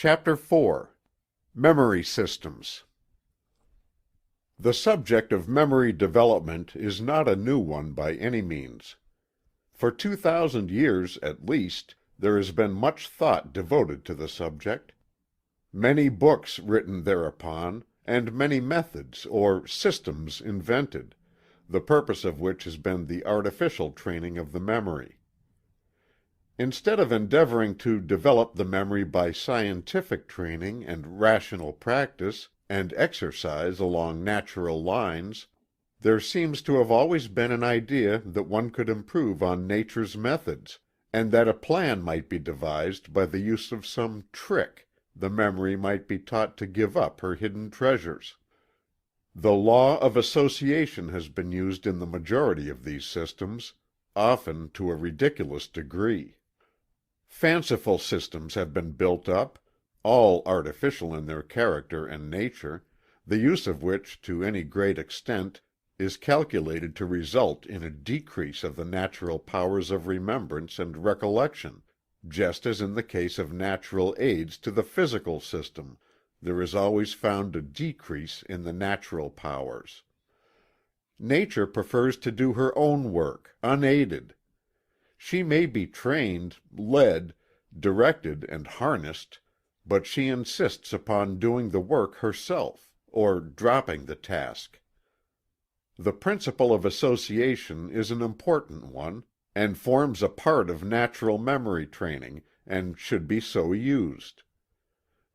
Chapter 4. Memory Systems. The subject of memory development is not a new one by any means. For 2,000 years, at least, there has been much thought devoted to the subject. Many books written thereupon, and many methods or systems invented, the purpose of which has been the artificial training of the memory. Instead of endeavoring to develop the memory by scientific training and rational practice and exercise along natural lines, there seems to have always been an idea that one could improve on nature's methods, and that a plan might be devised by the use of some trick the memory might be taught to give up her hidden treasures. The law of association has been used in the majority of these systems, often to a ridiculous degree. Fanciful systems have been built up, all artificial in their character and nature, the use of which to any great extent is calculated to result in a decrease of the natural powers of remembrance and recollection, just as in the case of natural aids to the physical system there is always found a decrease in the natural powers. Nature prefers to do her own work, unaided. She may be trained, led, directed and harnessed, but she insists upon doing the work herself, or dropping the task. The principle of association is an important one, and forms a part of natural memory training, and should be so used.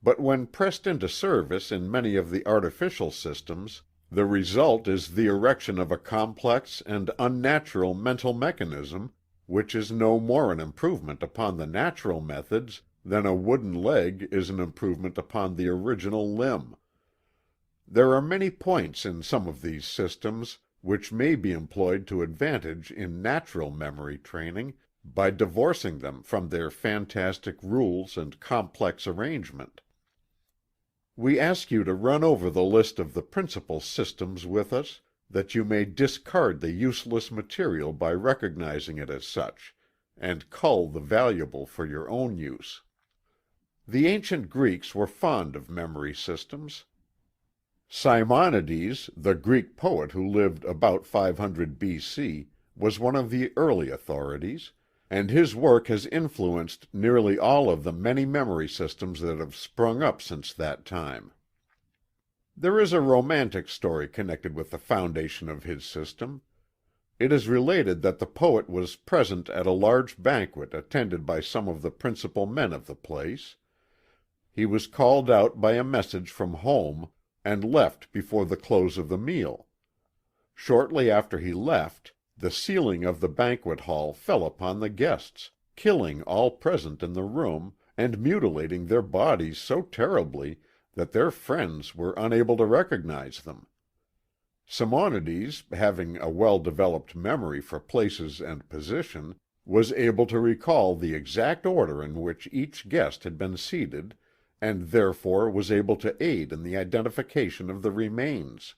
But when pressed into service in many of the artificial systems, the result is the erection of a complex and unnatural mental mechanism, which is no more an improvement upon the natural methods than a wooden leg is an improvement upon the original limb. There are many points in some of these systems which may be employed to advantage in natural memory training, by divorcing them from their fantastic rules and complex arrangement. We ask you to run over the list of the principal systems with us, that you may discard the useless material by recognizing it as such, and cull the valuable for your own use. The ancient Greeks were fond of memory systems. Simonides, the Greek poet who lived about 500 B.C., was one of the early authorities, and his work has influenced nearly all of the many memory systems that have sprung up since that time. There is a romantic story connected with the foundation of his system. It is related that the poet was present at a large banquet attended by some of the principal men of the place. He was called out by a message from home, and left before the close of the meal. Shortly after he left, the ceiling of the banquet hall fell upon the guests, killing all present in the room, and mutilating their bodies so terribly that their friends were unable to recognize them. Simonides, having a well-developed memory for places and position, was able to recall the exact order in which each guest had been seated, and therefore was able to aid in the identification of the remains.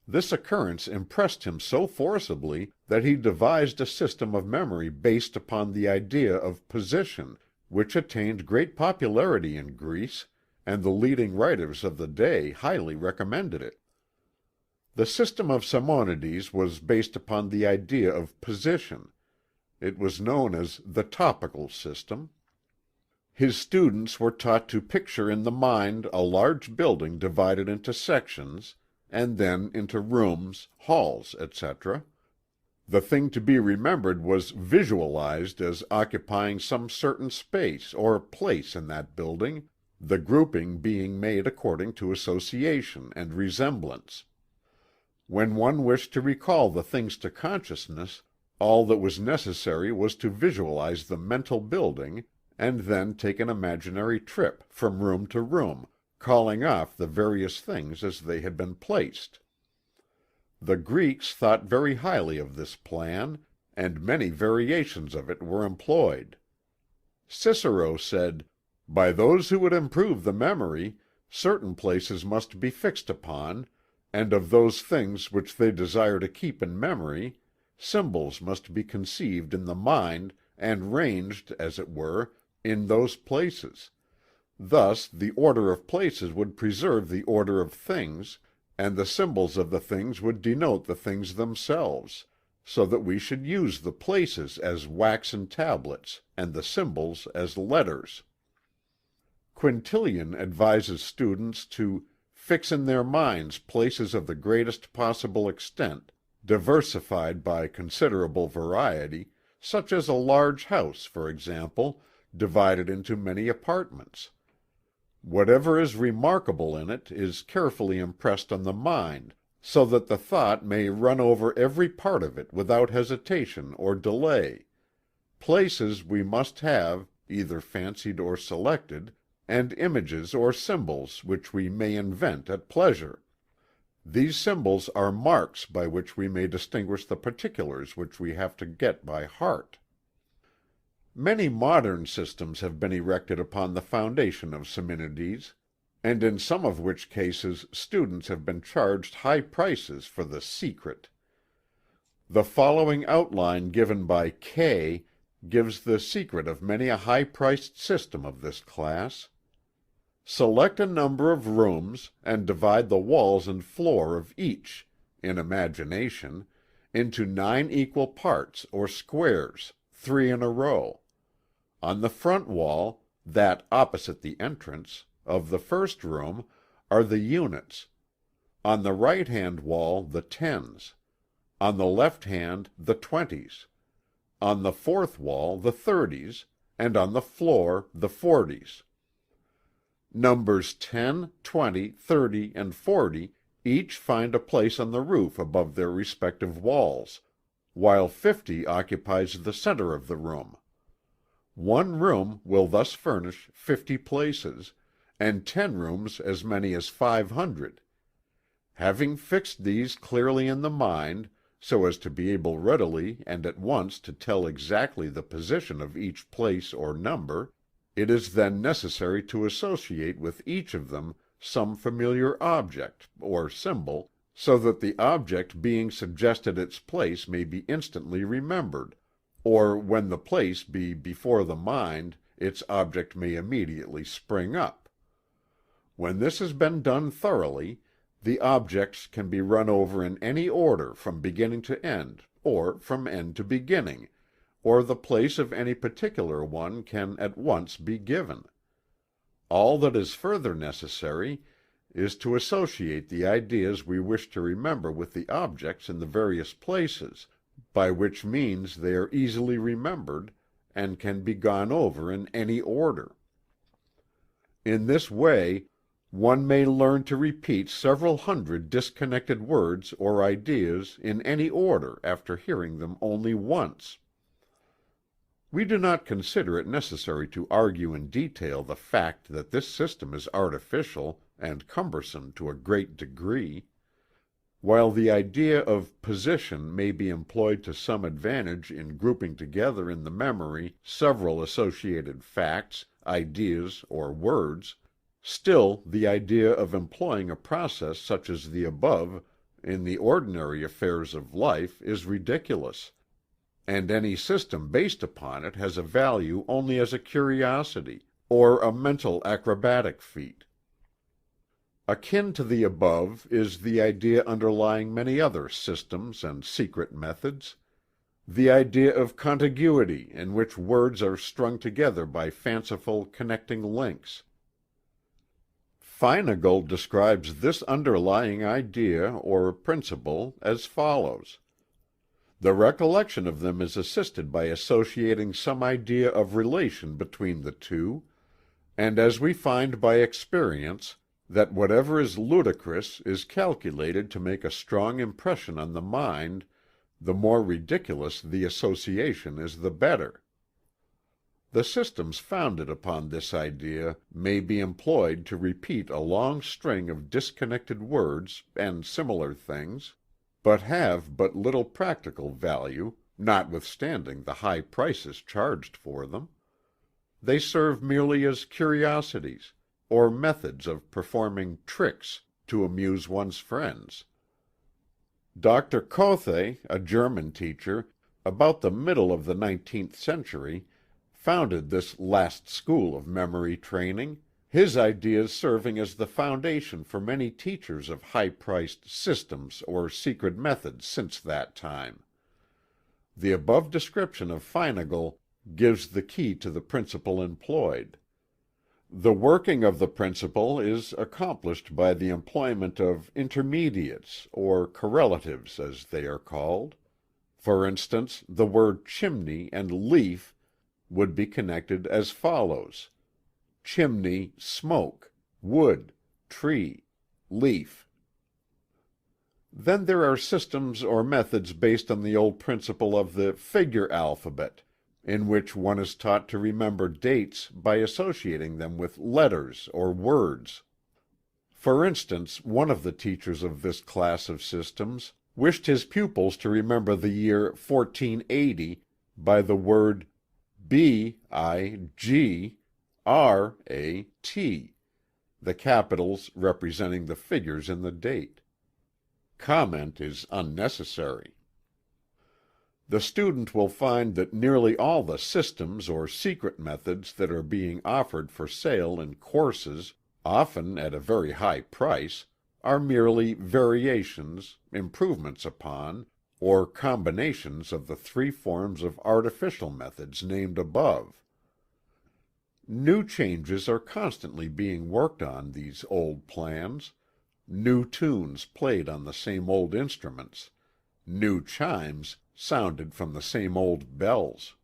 This occurrence impressed him so forcibly that he devised a system of memory based upon the idea of position, which attained great popularity in Greece, and the leading writers of the day highly recommended it. The system of Simonides was based upon the idea of position. It was known as the topical system. His students were taught to picture in the mind a large building divided into sections, and then into rooms, halls, etc. The thing to be remembered was visualized as occupying some certain space or place in that building, the grouping being made according to association and resemblance. When one wished to recall the things to consciousness, all that was necessary was to visualize the mental building, and then take an imaginary trip from room to room, calling off the various things as they had been placed. The Greeks thought very highly of this plan, and many variations of it were employed. Cicero said, "By those who would improve the memory, certain places must be fixed upon, and of those things which they desire to keep in memory, symbols must be conceived in the mind and ranged, as it were, in those places, Thus the order of places would preserve the order of things, and the symbols of the things would denote the things themselves, so that we should use the places as waxen tablets and the symbols as letters. Quintilian advises students to fix in their minds places of the greatest possible extent, diversified by considerable variety, such as a large house, for example, divided into many apartments. Whatever is remarkable in it is carefully impressed on the mind, so that the thought may run over every part of it without hesitation or delay. Places we must have, either fancied or selected, and images or symbols which we may invent at pleasure. These symbols are marks by which we may distinguish the particulars which we have to get by heart. Many modern systems have been erected upon the foundation of Simonides, and in some of which cases students have been charged high prices for the secret. The following outline given by K gives the secret of many a high-priced system of this class. Select a number of rooms, and divide the walls and floor of each, in imagination, into 9 equal parts or squares, 3 in a row. On the front wall, that opposite the entrance, of the first room, are the units. On the right-hand wall the tens. On the left hand the 20s. On the fourth wall the 30s, and on the floor the 40s. Numbers 10, 20, 30, and 40 each find a place on the roof above their respective walls, while 50 occupies the center of the room. One room will thus furnish 50 places, and 10 rooms as many as 500. Having fixed these clearly in the mind, so as to be able readily and at once to tell exactly the position of each place or number, it is then necessary to associate with each of them some familiar object, or symbol, so that the object being suggested its place may be instantly remembered, or when the place be before the mind its object may immediately spring up. When this has been done thoroughly, the objects can be run over in any order from beginning to end, or from end to beginning, or the place of any particular one can at once be given. All that is further necessary is to associate the ideas we wish to remember with the objects in the various places, by which means they are easily remembered, and can be gone over in any order. In this way one may learn to repeat several hundred disconnected words or ideas in any order after hearing them only once. We do not consider it necessary to argue in detail the fact that this system is artificial and cumbersome to a great degree. While the idea of position may be employed to some advantage in grouping together in the memory several associated facts, ideas, or words, still the idea of employing a process such as the above in the ordinary affairs of life is ridiculous, and any system based upon it has a value only as a curiosity, or a mental acrobatic feat. Akin to the above is the idea underlying many other systems and secret methods, the idea of contiguity in which words are strung together by fanciful connecting links. Feinagle describes this underlying idea or principle as follows: the recollection of them is assisted by associating some idea of relation between the two, and as we find by experience, that whatever is ludicrous is calculated to make a strong impression on the mind, the more ridiculous the association is the better. The systems founded upon this idea may be employed to repeat a long string of disconnected words and similar things, but have but little practical value, notwithstanding the high prices charged for them. They serve merely as curiosities, or methods of performing tricks to amuse one's friends. Dr. Kothe, a German teacher, about the middle of the 19th century, founded this last school of memory training, his ideas serving as the foundation for many teachers of high-priced systems or secret methods since that time. The above description of Feinagle gives the key to the principle employed. The working of the principle is accomplished by the employment of intermediates, or correlatives as they are called. For instance, the word chimney and leaf would be connected as follows: chimney, smoke; wood, tree; leaf. Then there are systems or methods based on the old principle of the figure alphabet, in which one is taught to remember dates by associating them with letters or words. For instance, one of the teachers of this class of systems wished his pupils to remember the year 1480 by the word BIGRAT, the capitals representing the figures in the date. Comment is unnecessary. The student will find that nearly all the systems or secret methods that are being offered for sale in courses, often at a very high price, are merely variations, improvements upon, or combinations of the three forms of artificial methods named above. New changes are constantly being worked on these old plans, new tunes played on the same old instruments, new chimes sounded from the same old bells.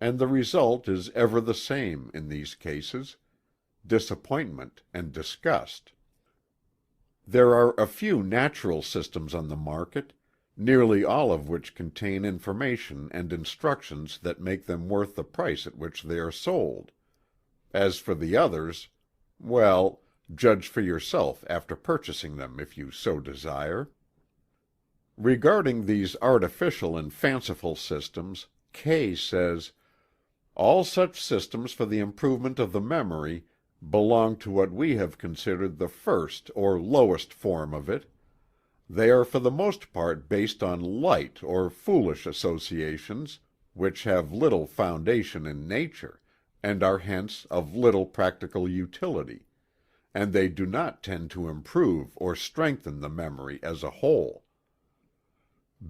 And the result is ever the same, in these cases: disappointment and disgust. There are a few natural systems on the market, nearly all of which contain information and instructions that make them worth the price at which they are sold. As for the others, well, judge for yourself after purchasing them if you so desire. Regarding these artificial and fanciful systems, Kay says, "All such systems for the improvement of the memory belong to what we have considered the first or lowest form of it. They are for the most part based on light or foolish associations, which have little foundation in nature, and are hence of little practical utility, and they do not tend to improve or strengthen the memory as a whole."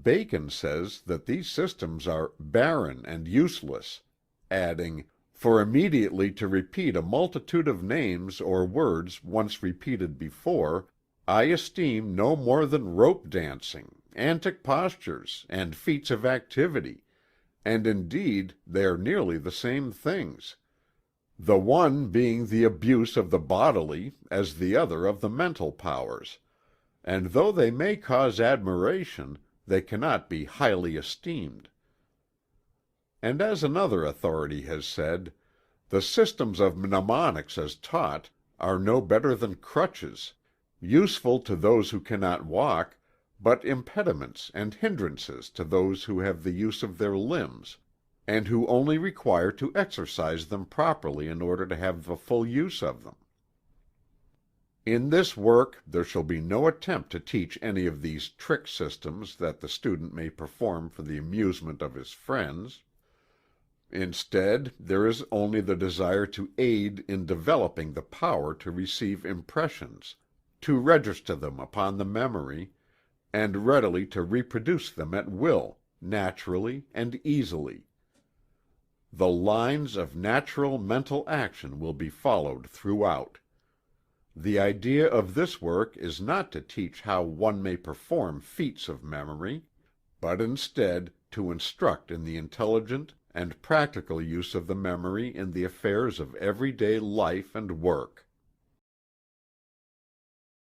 Bacon says that these systems are barren and useless, adding, "For immediately to repeat a multitude of names or words once repeated before, I esteem no more than rope dancing, antic postures, and feats of activity, and indeed they are nearly the same things, the one being the abuse of the bodily as the other of the mental powers, and though they may cause admiration, they cannot be highly esteemed." And as another authority has said, "The systems of mnemonics as taught are no better than crutches, useful to those who cannot walk, but impediments and hindrances to those who have the use of their limbs, and who only require to exercise them properly in order to have the full use of them." In this work there shall be no attempt to teach any of these trick systems that the student may perform for the amusement of his friends. Instead, there is only the desire to aid in developing the power to receive impressions, to register them upon the memory, and readily to reproduce them at will, naturally and easily. The lines of natural mental action will be followed throughout. The idea of this work is not to teach how one may perform feats of memory, but instead to instruct in the intelligent and practical use of the memory in the affairs of everyday life and work.